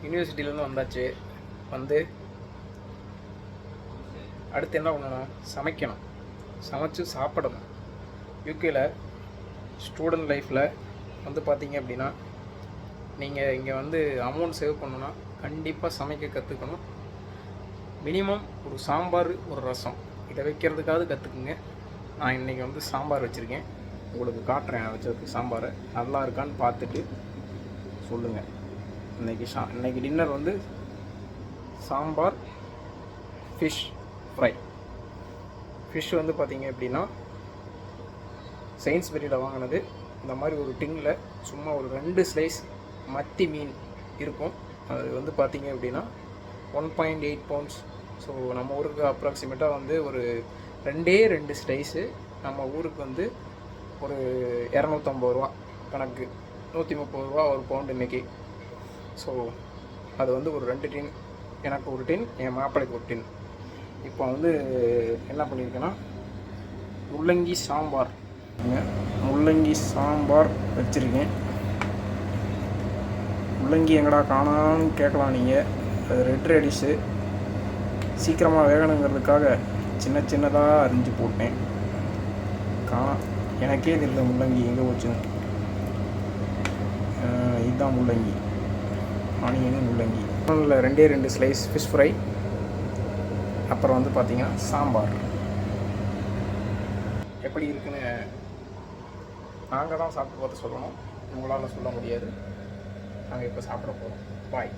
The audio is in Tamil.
யூனிவர்சிட்டியிலேருந்து வந்தாச்சு. வந்து அடுத்து என்ன பண்ணணும்? சமைக்கணும். சமைச்சு சாப்பிடணும். யூகேல ஸ்டூடெண்ட் லைஃப்பில் வந்து பார்த்தீங்க அப்படின்னா, நீங்கள் இங்கே வந்து அமௌண்ட் சேவ் பண்ணணுன்னா கண்டிப்பாக சமைக்க கற்றுக்கணும். மினிமம் ஒரு சாம்பார், ஒரு ரசம் இதை வைக்கிறதுக்காவது கற்றுக்குங்க. நான் இன்றைக்கி வந்து சாம்பார் வச்சுருக்கேன், உங்களுக்கு காட்டுறேன். வச்சதுக்கு சாம்பாரை நல்லா இருக்கான்னு பார்த்துட்டு சொல்லுங்கள். இன்றைக்கி டின்னர் வந்து சாம்பார், ஃபிஷ் ஃப்ரை. ஃபிஷ் வந்து பார்த்திங்க அப்படின்னா சயின்ஸ்பெரியில் வாங்கினது. இந்த மாதிரி ஒரு டின்னில் சும்மா ஒரு 2 ஸ்லைஸ் மத்தி மீன் இருக்கும். அது வந்து பார்த்திங்க அப்படின்னா 1.8 பவுண்ட்ஸ். ஸோ நம்ம ஊருக்கு அப்ராக்சிமேட்டாக வந்து ஒரு 2 ஸ்லைஸு நம்ம ஊருக்கு வந்து ஒரு 250 ரூபா கணக்கு, 130 ரூபா ஒரு பவுண்டு இன்றைக்கி. ஸோ அது வந்து ஒரு 2 டின், எனக்கு ஒரு டின், என் மாப்பிள்ளைக்கு ஒரு டின். இப்போ வந்து என்ன பண்ணியிருக்கேன்னா முள்ளங்கி சாம்பார் வச்சுருக்கேன். முள்ளங்கி எங்கடா காணான்னு கேட்கலாம் நீங்கள். அது ரெட் ரேடிஷு சீக்கிரமாக வேகணுங்கிறதுக்காக சின்னதாக அரிஞ்சு போட்டேன். எனக்கே தெரியல முள்ளங்கி எங்கே போச்சுன்னு. இதுதான் முள்ளங்கி, ஆனியன் முள்ளங்கி. அதில் 2 ஸ்லைஸ் ஃபிஷ் ஃப்ரை, அப்புறம் வந்து பார்த்திங்கன்னா சாம்பார். எப்படி இருக்குன்னு நாங்கள் தான் சாப்பிட்டு பார்த்து சொல்லணும், உங்களால் சொல்ல முடியாது. நாங்கள் இப்போ சாப்பிட போகிறோம். பாய்.